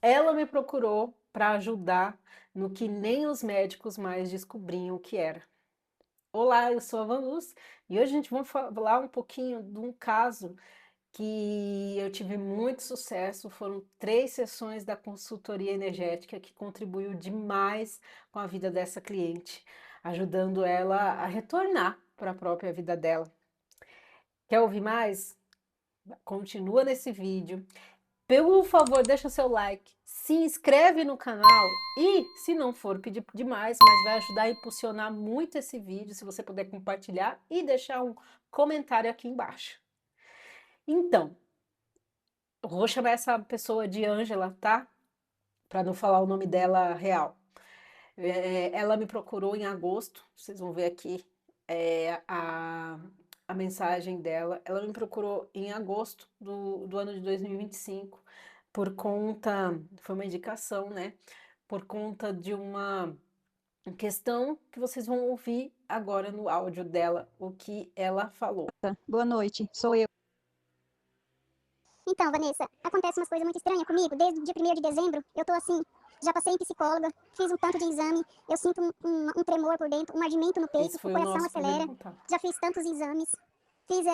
Ela me procurou para ajudar no que nem os médicos mais descobriam o que era. Olá, eu sou a Vanus e hoje a gente vai falar um pouquinho de um caso que eu tive muito sucesso. Foram 3 sessões da consultoria energética que contribuiu demais com a vida dessa cliente, ajudando ela a retornar para a própria vida dela. Quer ouvir mais? Continua nesse vídeo. Por favor, deixa o seu like, se inscreve no canal e, se não for pedir demais, mas vai ajudar a impulsionar muito esse vídeo, se você puder compartilhar e deixar um comentário aqui embaixo. Então, eu vou chamar essa pessoa de Ângela, tá? Para não falar o nome dela real. Ela me procurou em agosto, vocês vão ver aqui a mensagem dela. Ela me procurou em agosto do ano de 2025, por conta, foi uma indicação, né? Por conta de uma questão que vocês vão ouvir agora no áudio dela, o que ela falou. Boa noite, sou eu. Então, Vanessa, acontece umas coisas muito estranhas comigo. Desde o dia 1º de dezembro, eu tô assim, já passei em psicóloga, fiz um tanto de exame, eu sinto um tremor por dentro, um ardimento no Esse peito, o foi o coração nosso primeiro acelera. contato. Já fiz tantos exames, fiz,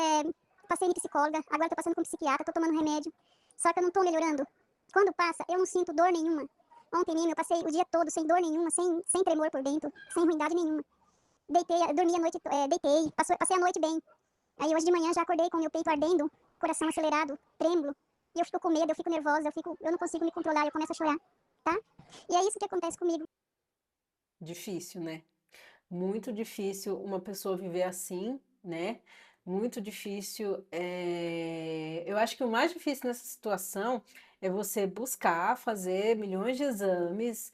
passei em psicóloga, agora tô passando com psiquiatra, tô tomando remédio. Só que eu não tô melhorando. Quando passa, eu não sinto dor nenhuma. Ontem mesmo eu passei o dia todo sem dor nenhuma, sem tremor por dentro, sem ruindade nenhuma. Deitei, dormi a noite, deitei, passei a noite bem. Aí hoje de manhã já acordei com meu peito ardendo, coração acelerado, trêmulo. E eu fico com medo, eu fico nervosa, eu não consigo me controlar, eu começo a chorar, tá? E é isso que acontece comigo. Difícil, né? Muito difícil uma pessoa viver assim, né? Muito difícil. Eu acho que o mais difícil nessa situação é você buscar fazer milhões de exames,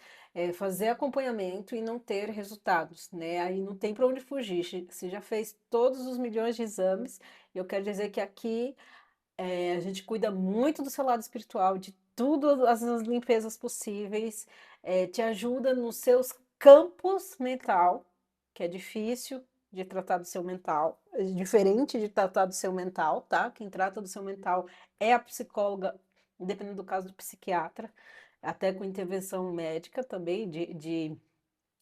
fazer acompanhamento e não ter resultados, né? Aí não tem para onde fugir. Você já fez todos os milhões de exames, e eu quero dizer que aqui a gente cuida muito do seu lado espiritual, de tudo, as limpezas possíveis, te ajuda nos seus campos mental, que é difícil de tratar do seu mental, é diferente de tratar do seu mental, tá? Quem trata do seu mental é a psicóloga, dependendo do caso do psiquiatra, até com intervenção médica também, de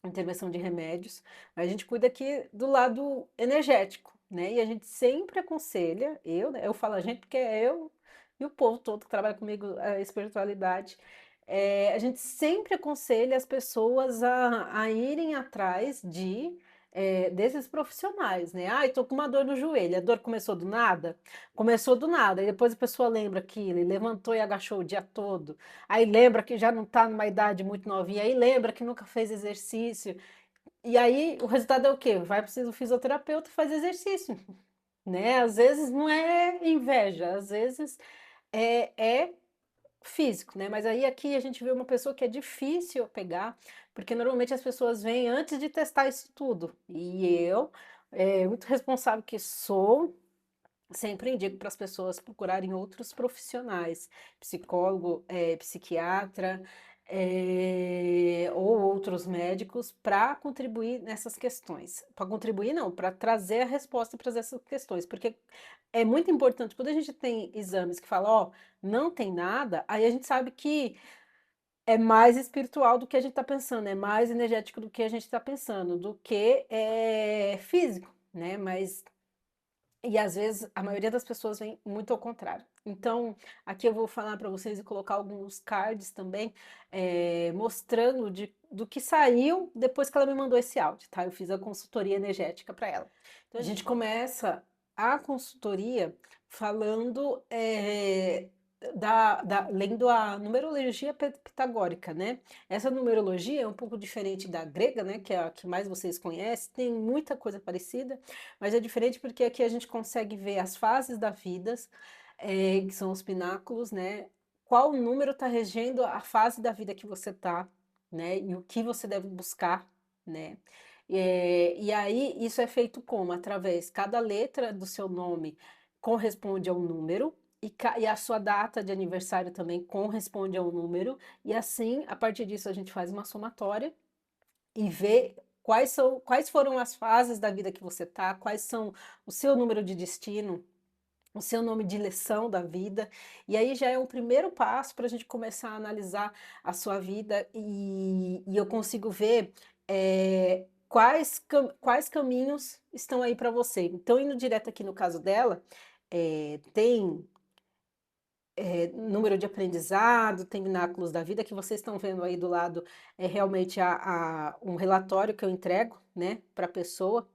intervenção de remédios. A gente cuida aqui do lado energético, né? E a gente sempre aconselha, né, eu falo a gente porque é eu e o povo todo que trabalha comigo, a espiritualidade, a gente sempre aconselha as pessoas a irem atrás desses profissionais, né? Ai, tô com uma dor no joelho. A dor começou do nada? Começou do nada, e depois a pessoa lembra que ele levantou e agachou o dia todo. Aí lembra que já não está numa idade muito novinha, aí lembra que nunca fez exercício. E aí o resultado é o quê? Vai para o fisioterapeuta e faz exercício, né? Às vezes não é inveja, às vezes é físico, né? Mas aí aqui a gente vê uma pessoa que é difícil pegar, porque normalmente as pessoas vêm antes de testar isso tudo. E eu, muito responsável que sou, sempre indico para as pessoas procurarem outros profissionais, psicólogo, psiquiatra, ou outros médicos para contribuir nessas questões. Para contribuir, não, para trazer a resposta para essas questões, porque é muito importante, quando a gente tem exames que falam, ó, não tem nada, aí a gente sabe que é mais espiritual do que a gente está pensando, é mais energético do que a gente está pensando, do que físico, né? Mas e às vezes a maioria das pessoas vem muito ao contrário. Então, aqui eu vou falar para vocês e colocar alguns cards também, mostrando do que saiu depois que ela me mandou esse áudio, tá? Eu fiz a consultoria energética para ela. Então, a gente começa a consultoria falando, lendo a numerologia pitagórica, né? Essa numerologia é um pouco diferente da grega, né? Que é a que mais vocês conhecem, tem muita coisa parecida, mas é diferente porque aqui a gente consegue ver as fases da vida, que são os pináculos, né? Qual número está regendo a fase da vida que você está, né? E o que você deve buscar, né? E aí isso é feito como? Através, cada letra do seu nome corresponde a um número, e a sua data de aniversário também corresponde a um número, e assim, a partir disso, a gente faz uma somatória e ver quais foram as fases da vida que você está, quais são o seu número de destino, o seu nome de lição da vida, e aí já é um primeiro passo para a gente começar a analisar a sua vida e eu consigo ver quais caminhos estão aí para você. Então, indo direto aqui no caso dela, tem número de aprendizado, tem pináculos da vida, que vocês estão vendo aí do lado, é realmente um relatório que eu entrego, né, para a pessoa,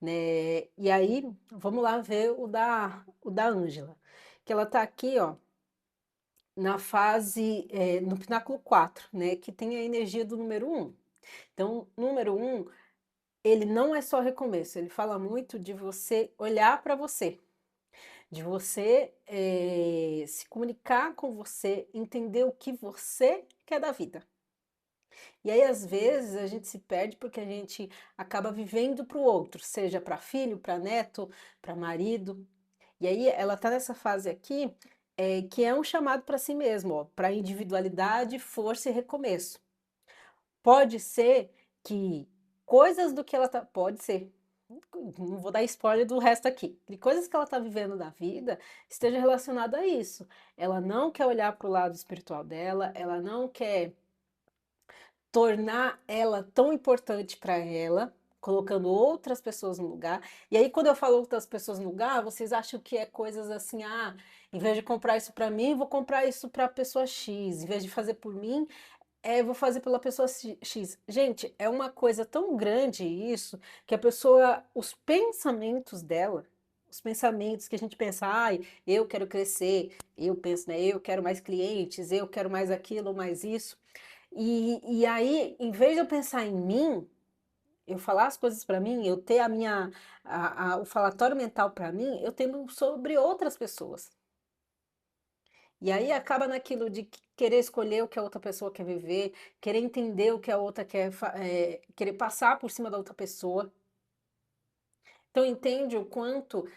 né, e aí vamos lá ver o da Ângela, que ela está aqui, ó, na fase, no pináculo 4, né, que tem a energia do número um. Então, número um, ele não é só recomeço, ele fala muito de você olhar para você, de você, se comunicar com você, entender o que você quer da vida. E aí, às vezes, a gente se perde porque a gente acaba vivendo para o outro, seja para filho, para neto, para marido. E aí, ela está nessa fase aqui, que é um chamado para si mesmo, para individualidade, força e recomeço. Pode ser que coisas do que ela tá. Pode ser, não vou dar spoiler do resto aqui. De coisas que ela está vivendo na vida esteja relacionada a isso. Ela não quer olhar para o lado espiritual dela, ela não quer tornar ela tão importante para ela, colocando outras pessoas no lugar. E aí, quando eu falo outras pessoas no lugar, vocês acham que é coisas assim, em vez de comprar isso para mim, vou comprar isso para a pessoa X. Em vez de fazer por mim, vou fazer pela pessoa X. Gente, é uma coisa tão grande isso, que a pessoa, os pensamentos dela, os pensamentos que a gente pensa, eu quero crescer, eu penso, né, eu quero mais clientes, eu quero mais aquilo, mais isso. E aí, em vez de eu pensar em mim, eu falar as coisas para mim, eu ter o falatório mental para mim, eu tendo sobre outras pessoas. E aí acaba naquilo de querer escolher o que a outra pessoa quer viver, querer entender o que a outra quer, querer passar por cima da outra pessoa. Então entende o quanto,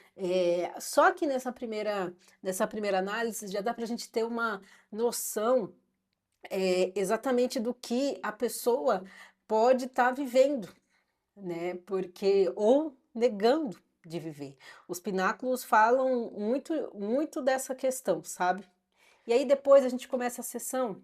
só que nessa primeira análise já dá para a gente ter uma noção, exatamente do que a pessoa pode estar vivendo, né? Porque ou negando de viver. Os pináculos falam muito, muito dessa questão, sabe? E aí depois a gente começa a sessão.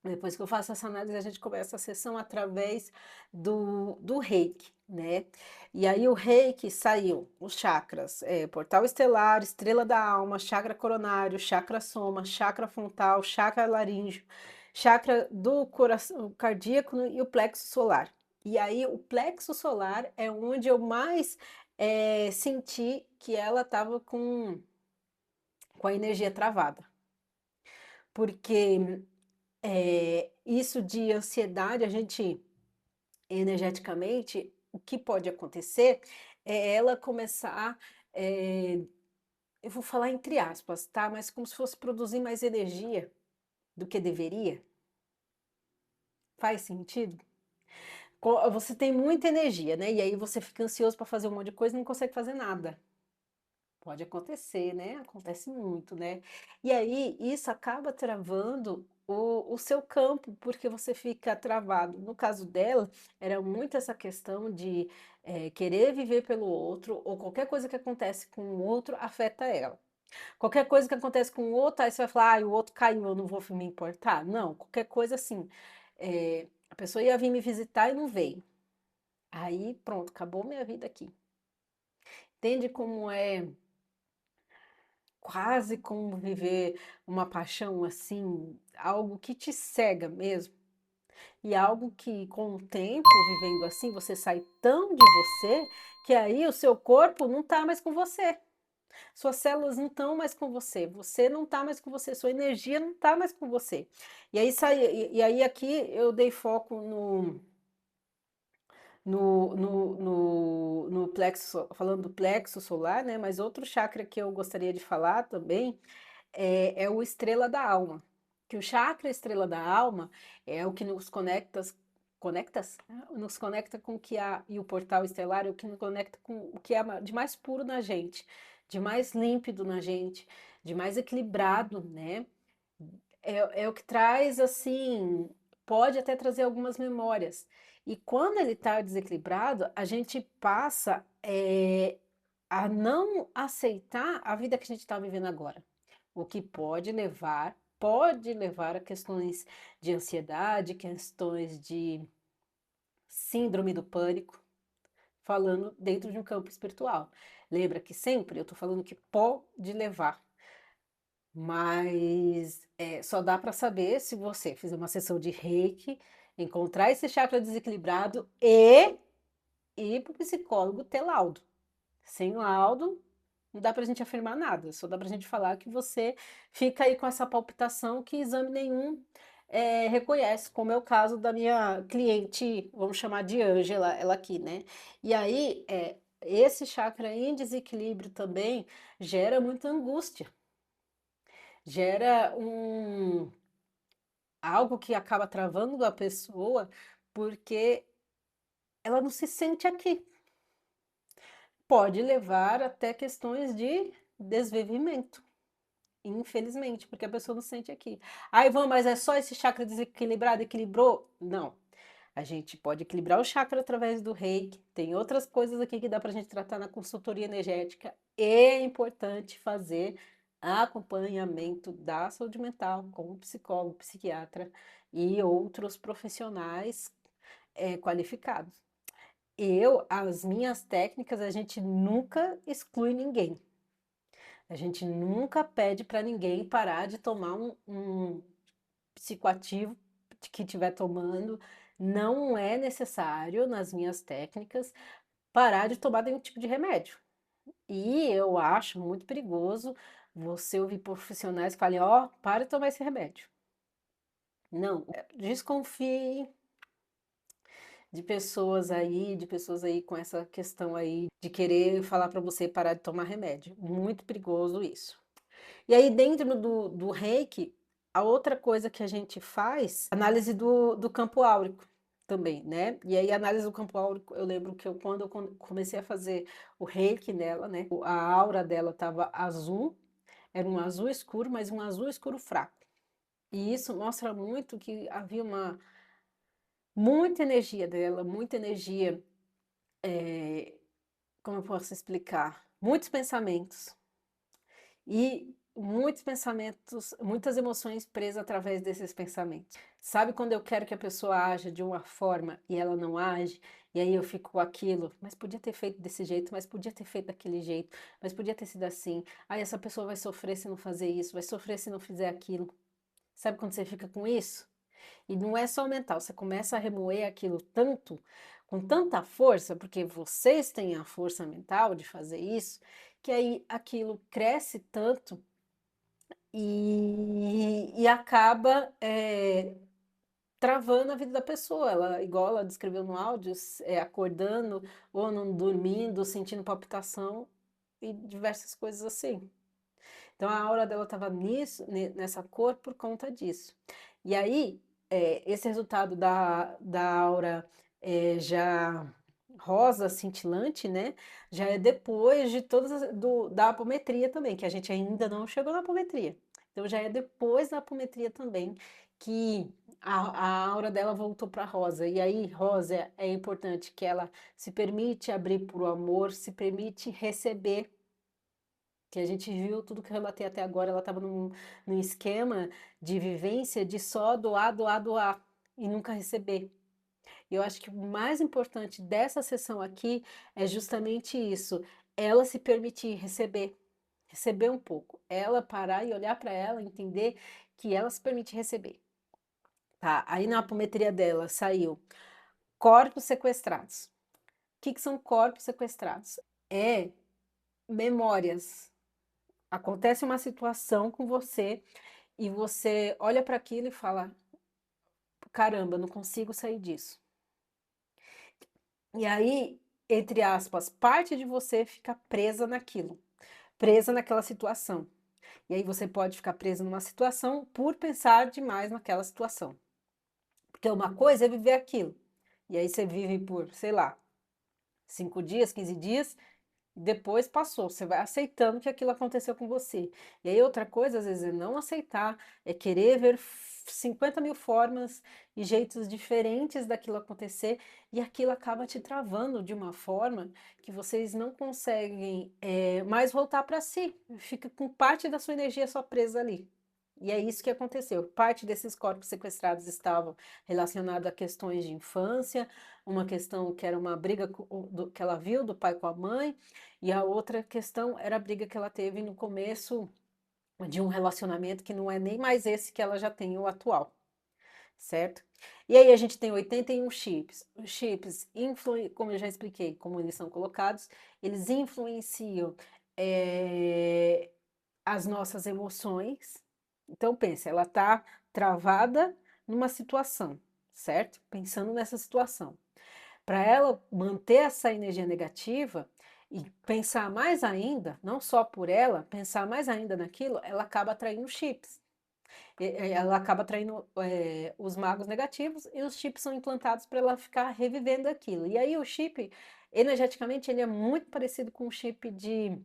Depois que eu faço essa análise, a gente começa a sessão através do reiki, né? E aí o reiki saiu os chakras, portal estelar, estrela da alma, chakra coronário, chakra soma, chakra frontal, chakra laríngeo, chakra do coração cardíaco e o plexo solar. E aí o plexo solar é onde eu mais senti que ela estava com a energia travada. Porque isso de ansiedade, a gente energeticamente, o que pode acontecer é ela começar, eu vou falar entre aspas, tá? Mas como se fosse produzir mais energia do que deveria. Faz sentido? Você tem muita energia, né? E aí você fica ansioso para fazer um monte de coisa e não consegue fazer nada. Pode acontecer, né? Acontece muito, né? E aí isso acaba travando o seu campo, porque você fica travado. No caso dela, era muito essa questão de querer viver pelo outro, ou qualquer coisa que acontece com o outro afeta ela. Qualquer coisa que acontece com o outro, aí você vai falar, o outro caiu, eu não vou me importar. Não, qualquer coisa assim. A pessoa ia vir me visitar e não veio. Aí pronto, acabou minha vida aqui. Entende como é? Quase como viver uma paixão, assim, algo que te cega mesmo, e algo que com o tempo, vivendo assim, você sai tão de você, que aí o seu corpo não está mais com você, suas células não estão mais com você não está mais com você, sua energia não está mais com você. E aí aí aqui eu dei foco no plexo, falando do plexo solar, né? Mas outro chakra que eu gostaria de falar também é o estrela da alma. Que o chakra estrela da alma é o que nos nos conecta com o que há, e o portal estelar é o que nos conecta com o que há de mais puro na gente, de mais límpido na gente, de mais equilibrado, né? É o que traz, assim, pode até trazer algumas memórias. E quando ele está desequilibrado, a gente passa a não aceitar a vida que a gente está vivendo agora. O que pode levar a questões de ansiedade, questões de síndrome do pânico, falando dentro de um campo espiritual. Lembra que sempre eu estou falando que pode levar, mas só dá para saber se você fizer uma sessão de reiki, encontrar esse chakra desequilibrado e ir para o psicólogo ter laudo. Sem laudo, não dá para a gente afirmar nada, só dá para a gente falar que você fica aí com essa palpitação que exame nenhum reconhece, como é o caso da minha cliente, vamos chamar de Ângela, ela aqui, né? E aí, esse chakra em desequilíbrio também gera muita angústia, gera algo que acaba travando a pessoa, porque ela não se sente aqui. Pode levar até questões de desvivimento, infelizmente, porque a pessoa não se sente aqui. Ai, Ivan, mas é só esse chakra desequilibrado, equilibrou? Não. A gente pode equilibrar o chakra através do reiki, tem outras coisas aqui que dá pra gente tratar na consultoria energética. É importante fazer acompanhamento da saúde mental com o psicólogo, psiquiatra e outros profissionais qualificados. As minhas técnicas, a gente nunca exclui ninguém. A gente nunca pede para ninguém parar de tomar um psicoativo que estiver tomando. Não é necessário, nas minhas técnicas, parar de tomar nenhum tipo de remédio. E eu acho muito perigoso você ouvir profissionais que falem, ó, para de tomar esse remédio. Não, desconfie de pessoas aí com essa questão aí de querer falar para você parar de tomar remédio. Muito perigoso isso. E aí, dentro do reiki, a outra coisa que a gente faz, análise do campo áurico também, né? E aí, a análise do campo áurico, eu lembro que quando eu comecei a fazer o reiki nela, né? A aura dela estava azul, era um azul escuro, mas um azul escuro fraco. E isso mostra muito que havia muita energia dela, muita energia, como eu posso explicar? Muitos pensamentos. E muitos pensamentos, muitas emoções presas através desses pensamentos. Sabe quando eu quero que a pessoa haja de uma forma e ela não age, e aí eu fico com aquilo, mas podia ter feito desse jeito, mas podia ter feito daquele jeito, mas podia ter sido assim. Aí essa pessoa vai sofrer se não fazer isso, vai sofrer se não fizer aquilo. Sabe quando você fica com isso? E não é só o mental, você começa a remoer aquilo tanto, com tanta força, porque vocês têm a força mental de fazer isso, que aí aquilo cresce tanto e acaba travando a vida da pessoa. Ela, igual ela descreveu no áudio, acordando ou não dormindo, sentindo palpitação e diversas coisas assim. Então a aura dela estava nessa cor por conta disso. E aí, esse resultado da aura já rosa, cintilante, né? Já é depois de da apometria também, que a gente ainda não chegou na apometria. Então já é depois da apometria também que a aura dela voltou para rosa. E aí, rosa é importante que ela se permite abrir para o amor, se permite receber que a gente viu tudo que eu relatei até agora, ela estava num esquema de vivência de só doar, doar, doar e nunca receber. Eu acho que o mais importante dessa sessão aqui é justamente isso, ela se permitir receber, receber um pouco, ela parar e olhar para ela, entender que ela se permite receber. Tá, aí na apometria dela saiu corpos sequestrados. O que são corpos sequestrados? É memórias. Acontece uma situação com você e você olha para aquilo e fala: caramba, não consigo sair disso. E aí, entre aspas, parte de você fica presa naquilo, presa naquela situação. E aí você pode ficar presa numa situação por pensar demais naquela situação. Porque uma coisa é viver aquilo. E aí você vive por, sei lá, 5 dias, 15 dias, depois passou, você vai aceitando que aquilo aconteceu com você. E aí outra coisa, às vezes, é não aceitar, é querer ver 50 mil formas e jeitos diferentes daquilo acontecer, e aquilo acaba te travando de uma forma que vocês não conseguem mais voltar para si, fica com parte da sua energia só presa ali. E é isso que aconteceu. Parte desses corpos sequestrados estavam relacionados a questões de infância, uma questão que era uma briga que ela viu do pai com a mãe, e a outra questão era a briga que ela teve no começo de um relacionamento que não é nem mais esse que ela já tem, o atual, certo? E aí a gente tem 81 chips. Os chips, como eu já expliquei, como eles são colocados, eles influenciam as nossas emoções. Então pense, ela está travada numa situação, certo? Pensando nessa situação. Para ela manter essa energia negativa e pensar mais ainda, não só por ela, pensar mais ainda naquilo, ela acaba atraindo chips. Ela acaba atraindo os magos negativos e os chips são implantados para ela ficar revivendo aquilo. E aí o chip, energeticamente, ele é muito parecido com o chip de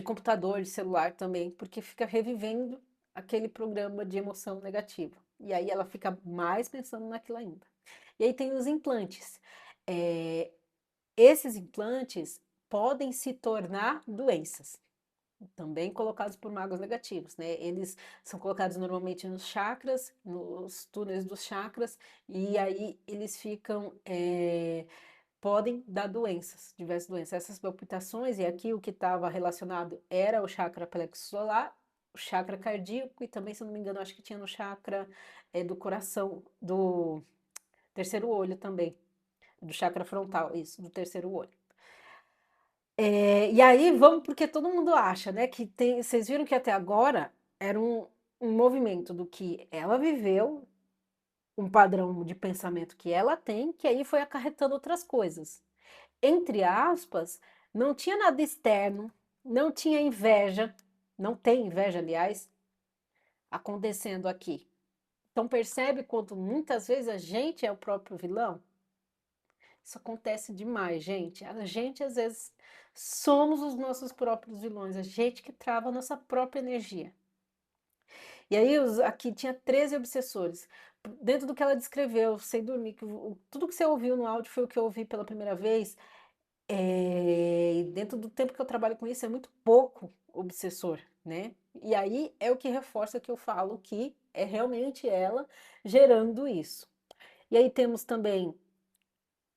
computador, de celular também, porque fica revivendo aquele programa de emoção negativa. E aí ela fica mais pensando naquilo ainda. E aí tem os implantes. Eh, Esses implantes podem se tornar doenças, também colocados por magos negativos, né? Eles são colocados normalmente nos chakras, nos túneis dos chakras, e aí eles ficam, podem dar doenças, diversas doenças. Essas palpitações, e aqui o que estava relacionado era o chakra plexo solar, o chakra cardíaco, e também, se eu não me engano, acho que tinha no chakra do coração, do terceiro olho também, do chakra frontal, isso, do terceiro olho. E aí vamos porque todo mundo acha, né, que tem, vocês viram que até agora era um movimento do que ela viveu, um padrão de pensamento que ela tem, que aí foi acarretando outras coisas. Entre aspas, não tinha nada externo, não tinha inveja, não tem inveja, aliás, acontecendo aqui. Então percebe quanto muitas vezes a gente é o próprio vilão? Isso acontece demais, gente. A gente, às vezes, somos os nossos próprios vilões, a gente que trava a nossa própria energia. E aí, aqui tinha 13 obsessores. Dentro do que ela descreveu, sem dormir, que tudo que você ouviu no áudio foi o que eu ouvi pela primeira vez. E dentro do tempo que eu trabalho com isso, é muito pouco obsessor, né? E aí é o que reforça que eu falo que é realmente ela gerando isso. E aí temos também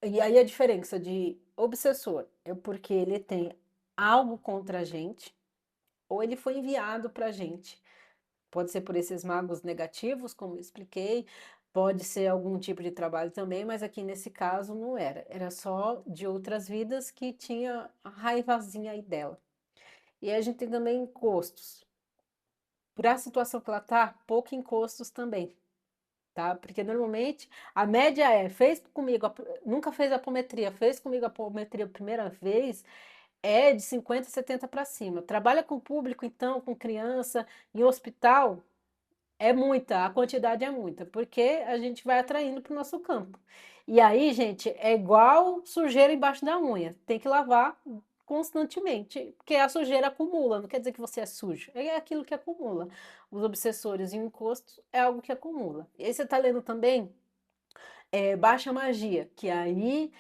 e aí a diferença de obsessor é porque ele tem algo contra a gente, ou ele foi enviado para a gente. Pode ser por esses magos negativos, como eu expliquei, pode ser algum tipo de trabalho também, mas aqui nesse caso não era. Era só de outras vidas que tinha a raivazinha aí dela. E aí a gente tem também encostos. Para a situação que ela tá, pouco encostos também. Tá? Porque normalmente a média fez comigo, nunca fez apometria, fez comigo a apometria a primeira vez, é de 50, 70 para cima. Trabalha com público, então, com criança, em hospital, é muita, a quantidade é muita, porque a gente vai atraindo para o nosso campo. E aí, gente, é igual sujeira embaixo da unha, tem que lavar constantemente, porque a sujeira acumula, não quer dizer que você é sujo, é aquilo que acumula. Os obsessores e o encosto é algo que acumula. E aí você está lendo também baixa magia, que aí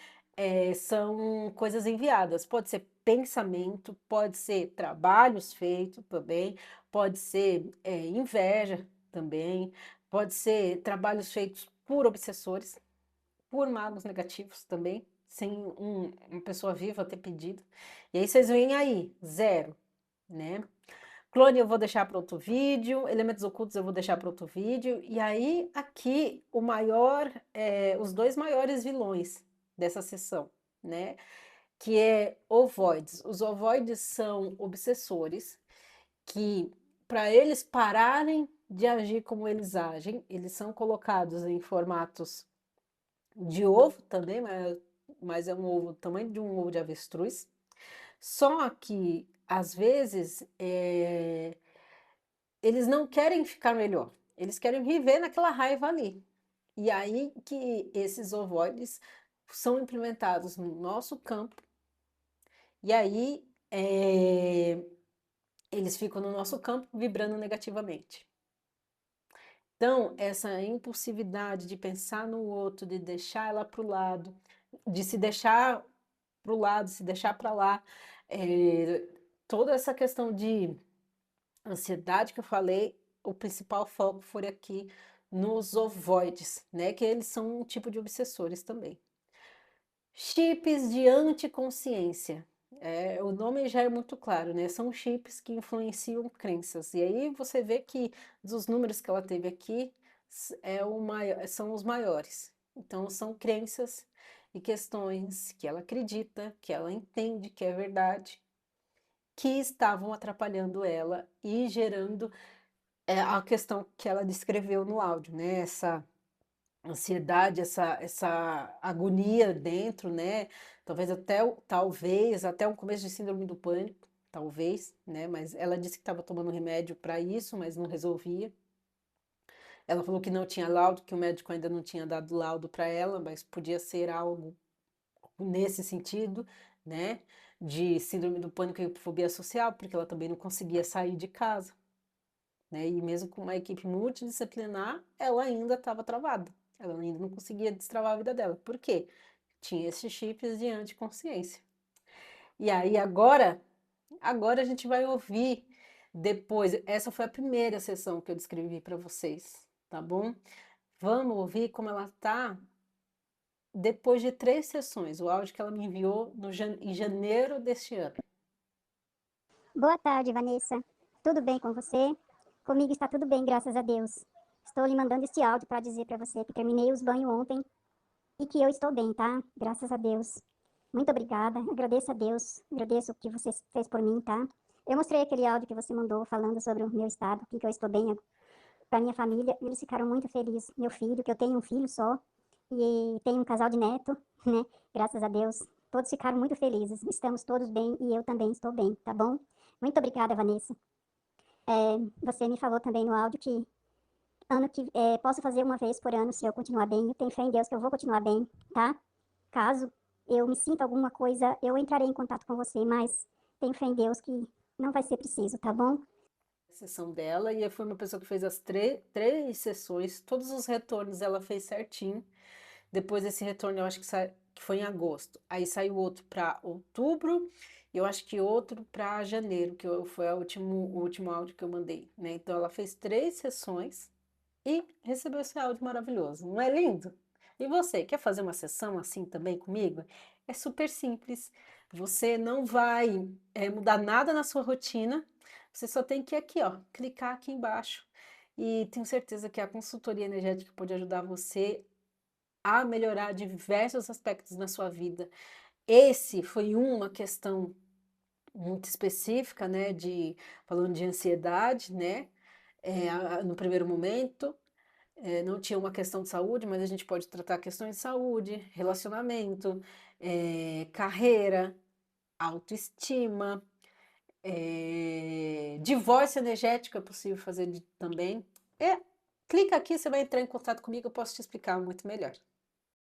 são coisas enviadas. Pode ser pensamento, pode ser trabalhos feitos também, pode ser inveja também, pode ser trabalhos feitos por obsessores, por magos negativos também, sem uma pessoa viva ter pedido. E aí vocês veem aí, zero, né? Clone eu vou deixar para outro vídeo, elementos ocultos eu vou deixar para outro vídeo, e aí aqui o maior, os dois maiores vilões dessa sessão, né? Que é ovoides. Os ovoides são obsessores que, para eles pararem de agir como eles agem, eles são colocados em formatos de ovo também, mas é um ovo do tamanho de um ovo de avestruz. Só que, às vezes, eles não querem ficar melhor, eles querem viver naquela raiva ali. E aí que esses ovoides são implementados no nosso campo, e aí eles ficam no nosso campo vibrando negativamente. Então, essa impulsividade de pensar no outro, de deixar ela para o lado, de se deixar para o lado, se deixar para lá, eh, toda essa questão de ansiedade que eu falei, o principal foco foi aqui nos ovoides, né, que eles são um tipo de obsessores também. Chips de anticonsciência. O nome já é muito claro, né, são chips que influenciam crenças. E aí você vê que dos números que ela teve aqui, são os maiores. Então são crenças e questões que ela acredita, que ela entende que é verdade, que estavam atrapalhando ela e gerando, a questão que ela descreveu no áudio, né, essa ansiedade, essa agonia dentro, né, talvez até o começo de síndrome do pânico, talvez, né, mas ela disse que estava tomando remédio para isso, mas não resolvia. Ela falou que não tinha laudo, que o médico ainda não tinha dado laudo para ela, mas podia ser algo nesse sentido, né, de síndrome do pânico e fobia social, porque ela também não conseguia sair de casa, né, e mesmo com uma equipe multidisciplinar, ela ainda estava travada, ela ainda não conseguia destravar a vida dela. Por quê? Tinha esses chips de anticonsciência. E aí agora a gente vai ouvir depois, essa foi a primeira sessão que eu descrevi para vocês, tá bom? Vamos ouvir como ela tá depois de 3 sessões, o áudio que ela me enviou em janeiro deste ano. Boa tarde, Vanessa. Tudo bem com você? Comigo está tudo bem, graças a Deus. Estou lhe mandando este áudio para dizer para você que terminei os banhos ontem e que eu estou bem, tá? Graças a Deus. Muito obrigada. Agradeço a Deus. Agradeço o que você fez por mim, tá? Eu mostrei aquele áudio que você mandou falando sobre o meu estado, que eu estou bem para minha família. Eles ficaram muito felizes. Meu filho, que eu tenho um filho só e tenho um casal de neto, né? Graças a Deus. Todos ficaram muito felizes. Estamos todos bem e eu também estou bem, tá bom? Muito obrigada, Vanessa. Você me falou também no áudio que posso fazer uma vez por ano se eu continuar bem. Eu tenho fé em Deus que eu vou continuar bem, tá? Caso eu me sinta alguma coisa, eu entrarei em contato com você, mas tenho fé em Deus que não vai ser preciso, tá bom? Sessão dela, e foi uma pessoa que fez as três sessões, todos os retornos ela fez certinho. Depois desse retorno, eu acho que foi em agosto. Aí saiu outro para outubro, e eu acho que outro para janeiro, foi o último áudio que eu mandei, né? Então ela fez 3 sessões e recebeu esse áudio maravilhoso. Não é lindo? E você, quer fazer uma sessão assim também comigo? É super simples. Você não vai mudar nada na sua rotina. Você só tem que aqui, ó, clicar aqui embaixo. E tenho certeza que a consultoria energética pode ajudar você a melhorar diversos aspectos na sua vida. Esse foi uma questão muito específica, né, falando de ansiedade, né, no primeiro momento, não tinha uma questão de saúde, mas a gente pode tratar questões de saúde, relacionamento, carreira, autoestima, divórcio energético é possível fazer também. Clica aqui, você vai entrar em contato comigo, eu posso te explicar muito melhor.